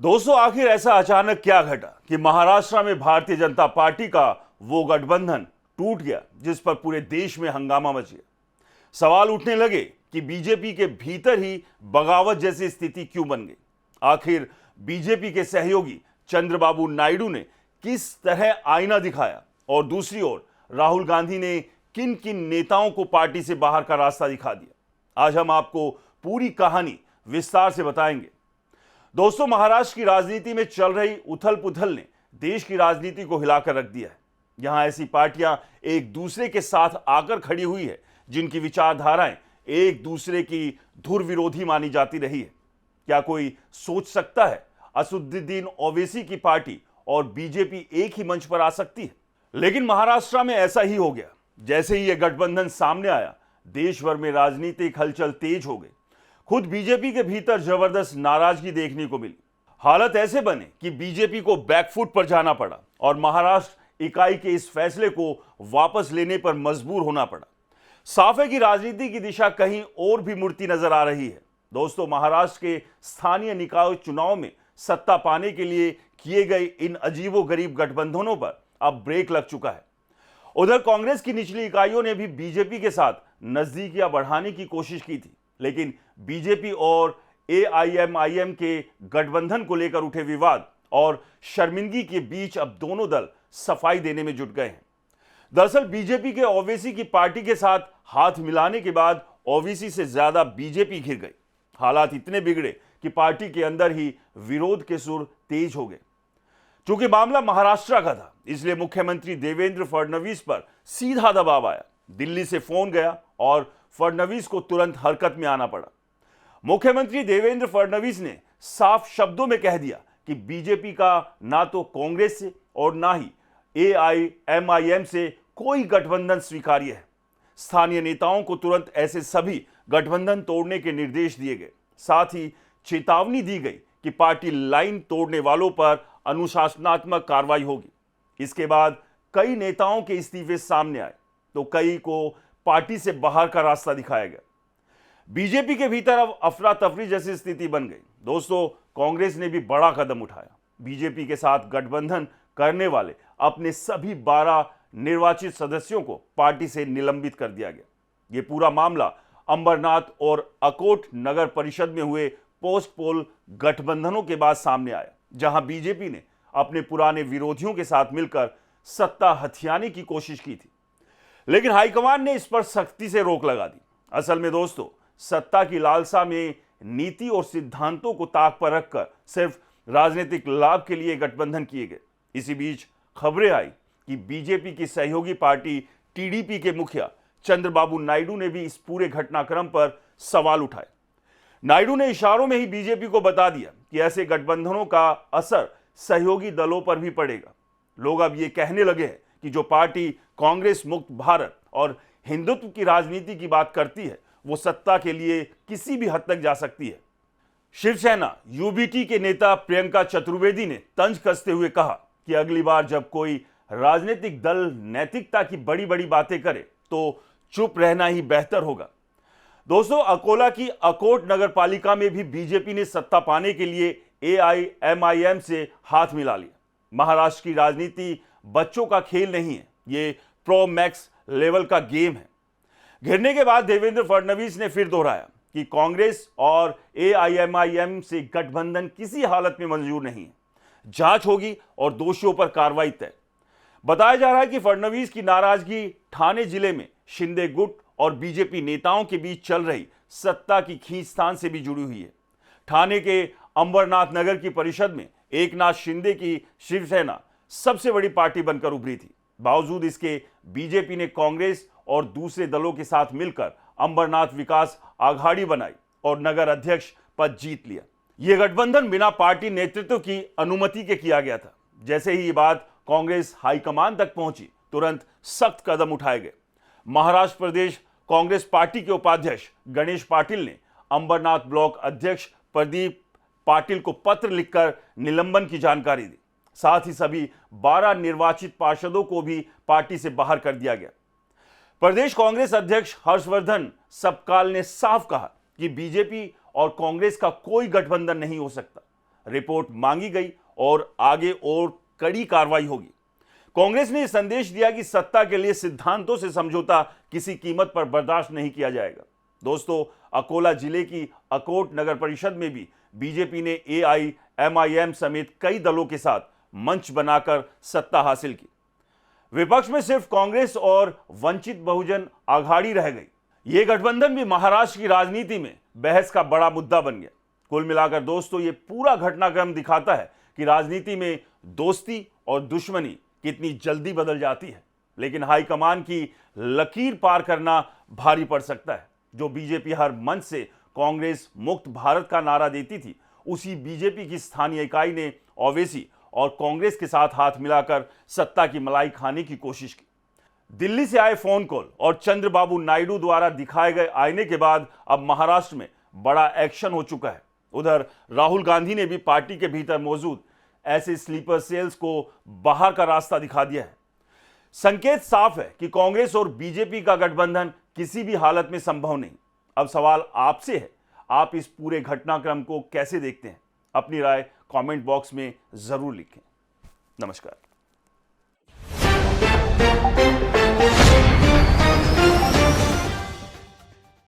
दोस्तों, आखिर ऐसा अचानक क्या घटा कि महाराष्ट्र में भारतीय जनता पार्टी का वो गठबंधन टूट गया जिस पर पूरे देश में हंगामा मच गया। सवाल उठने लगे कि बीजेपी के भीतर ही बगावत जैसी स्थिति क्यों बन गई। आखिर बीजेपी के सहयोगी चंद्रबाबू नायडू ने किस तरह आईना दिखाया और दूसरी ओर राहुल गांधी ने किन किन नेताओं को पार्टी से बाहर का रास्ता दिखा दिया। आज हम आपको पूरी कहानी विस्तार से बताएंगे। दोस्तों, महाराष्ट्र की राजनीति में चल रही उथल पुथल ने देश की राजनीति को हिलाकर रख दिया है। यहां ऐसी पार्टियां एक दूसरे के साथ आकर खड़ी हुई है जिनकी विचारधाराएं एक दूसरे की धुर विरोधी मानी जाती रही है। क्या कोई सोच सकता है असदुद्दीन ओवैसी की पार्टी और बीजेपी एक ही मंच पर आ सकती है? लेकिन महाराष्ट्र में ऐसा ही हो गया। जैसे ही यह गठबंधन सामने आया, देश भर में राजनीतिक हलचल तेज हो गई। खुद बीजेपी के भीतर जबरदस्त नाराजगी देखने को मिली। हालत ऐसे बने कि बीजेपी को बैकफुट पर जाना पड़ा और महाराष्ट्र इकाई के इस फैसले को वापस लेने पर मजबूर होना पड़ा। साफ है कि राजनीति की दिशा कहीं और भी मुड़ती नजर आ रही है। दोस्तों, महाराष्ट्र के स्थानीय निकाय चुनाव में सत्ता पाने के लिए किए गए इन अजीबोगरीब गठबंधनों पर अब ब्रेक लग चुका है। उधर कांग्रेस की निचली इकाइयों ने भी बीजेपी के साथ नजदीकियां बढ़ाने की कोशिश की थी, लेकिन बीजेपी और एआईएमआईएम के गठबंधन को लेकर उठे विवाद और शर्मिंदगी के बीच अब दोनों दल सफाई देने में जुट गए हैं। दरअसल बीजेपी के ओवैसी की पार्टी के साथ हाथ मिलाने के बाद ओवैसी से ज्यादा बीजेपी घिर गई। हालात इतने बिगड़े कि पार्टी के अंदर ही विरोध के सुर तेज हो गए। चूंकि मामला महाराष्ट्र का था, इसलिए मुख्यमंत्री देवेंद्र फडणवीस पर सीधा दबाव आया। दिल्ली से फोन गया और फडणवीस को तुरंत हरकत में आना पड़ा। मुख्यमंत्री देवेंद्र फडणवीस ने साफ शब्दों में कह दिया कि बीजेपी का ना तो कांग्रेस से और ना ही एआईएमआईएम से कोई गठबंधन स्वीकार्य है। स्थानीय नेताओं को तुरंत ऐसे सभी गठबंधन तोड़ने के निर्देश दिए गए। साथ ही चेतावनी दी गई कि पार्टी लाइन तोड़ने वालों पर अनुशासनात्मक कार्रवाई होगी। इसके बाद कई नेताओं के इस्तीफे सामने आए तो कई को पार्टी से बाहर का रास्ता दिखाया गया। बीजेपी के भीतर अब अफरा तफरी जैसी स्थिति बन गई। दोस्तों, कांग्रेस ने भी बड़ा कदम उठाया। बीजेपी के साथ गठबंधन करने वाले अपने सभी 12 निर्वाचित सदस्यों को पार्टी से निलंबित कर दिया गया। यह पूरा मामला अंबरनाथ और अकोट नगर परिषद में हुए पोस्ट पोल गठबंधनों के बाद सामने आया, जहां बीजेपी ने अपने पुराने विरोधियों के साथ मिलकर सत्ता हथियाने की कोशिश की थी, लेकिन हाईकमान ने इस पर सख्ती से रोक लगा दी। असल में दोस्तों, सत्ता की लालसा में नीति और सिद्धांतों को ताक पर रखकर सिर्फ राजनीतिक लाभ के लिए गठबंधन किए गए। इसी बीच खबरें आई कि बीजेपी की सहयोगी पार्टी टीडीपी के मुखिया चंद्रबाबू नायडू ने भी इस पूरे घटनाक्रम पर सवाल उठाए। नायडू ने इशारों में ही बीजेपी को बता दिया कि ऐसे गठबंधनों का असर सहयोगी दलों पर भी पड़ेगा। लोग अब ये कहने लगे हैं कि जो पार्टी कांग्रेस मुक्त भारत और हिंदुत्व की राजनीति की बात करती है, वो सत्ता के लिए किसी भी हद तक जा सकती है। शिवसेना यूबीटी के नेता प्रियंका चतुर्वेदी ने तंज कसते हुए कहा कि अगली बार जब कोई राजनीतिक दल नैतिकता की बड़ी बड़ी बातें करे तो चुप रहना ही बेहतर होगा। दोस्तों, अकोला की अकोट नगर पालिका में भी बीजेपी ने सत्ता पाने के लिए एआईएमआईएम से हाथ मिला लिया। महाराष्ट्र की राजनीति बच्चों का खेल नहीं है, ये प्रो मैक्स लेवल का गेम है। घिरने के बाद देवेंद्र फडणवीस ने फिर दोहराया कि कांग्रेस और एआईएमआईएम से गठबंधन किसी हालत में मंजूर नहीं है। जांच होगी और दोषियों पर कार्रवाई तय। बताया जा रहा है कि फडणवीस की नाराजगी ठाणे जिले में शिंदे गुट और बीजेपी नेताओं के बीच चल रही सत्ता की खींचतान से भी जुड़ी हुई है। ठाणे के अंबरनाथ नगर की परिषद में एकनाथ शिंदे की शिवसेना सबसे बड़ी पार्टी बनकर उभरी थी। बावजूद इसके बीजेपी ने कांग्रेस और दूसरे दलों के साथ मिलकर अंबरनाथ विकास आघाड़ी बनाई और नगर अध्यक्ष पद जीत लिया। यह गठबंधन बिना पार्टी नेतृत्व की अनुमति के किया गया था। जैसे ही ये बात कांग्रेस हाईकमान तक पहुंची, तुरंत सख्त कदम उठाए गए। महाराष्ट्र प्रदेश कांग्रेस पार्टी के उपाध्यक्ष गणेश पाटिल ने अंबरनाथ ब्लॉक अध्यक्ष प्रदीप पाटिल को पत्र लिखकर निलंबन की जानकारी दी। साथ ही सभी 12 निर्वाचित पार्षदों को भी पार्टी से बाहर कर दिया गया। प्रदेश कांग्रेस अध्यक्ष हर्षवर्धन सबकाल ने साफ कहा कि बीजेपी और कांग्रेस का कोई गठबंधन नहीं हो सकता। रिपोर्ट मांगी गई और आगे और कड़ी कार्रवाई होगी। कांग्रेस ने यह संदेश दिया कि सत्ता के लिए सिद्धांतों से समझौता किसी कीमत पर बर्दाश्त नहीं किया जाएगा। दोस्तों, अकोला जिले की अकोट नगर परिषद में भी बीजेपी ने AIMIM समेत कई दलों के साथ मंच बनाकर सत्ता हासिल की। विपक्ष में सिर्फ कांग्रेस और वंचित बहुजन आघाड़ी रह गई। यह गठबंधन भी महाराष्ट्र की राजनीति में बहस का बड़ा मुद्दा बन गया। कुल मिलाकर दोस्तों, यह पूरा घटनाक्रम दिखाता है कि राजनीति में दोस्ती और दुश्मनी कितनी जल्दी बदल जाती है, लेकिन हाईकमान की लकीर पार करना भारी पड़ सकता है। जो बीजेपी हर मंच से कांग्रेस मुक्त भारत का नारा देती थी, उसी बीजेपी की स्थानीय इकाई ने ओवैसी और कांग्रेस के साथ हाथ मिलाकर सत्ता की मलाई खाने की कोशिश की। दिल्ली से आए फोन कॉल और चंद्रबाबू नायडू द्वारा दिखाए गए आईने के बाद अब महाराष्ट्र में बड़ा एक्शन हो चुका है। उधर राहुल गांधी ने भी पार्टी के भीतर मौजूद ऐसे स्लीपर सेल्स को बाहर का रास्ता दिखा दिया है। संकेत साफ है कि कांग्रेस और बीजेपी का गठबंधन किसी भी हालत में संभव नहीं। अब सवाल आपसे है, आप इस पूरे घटनाक्रम को कैसे देखते हैं? अपनी राय कमेंट बॉक्स में जरूर लिखें। नमस्कार।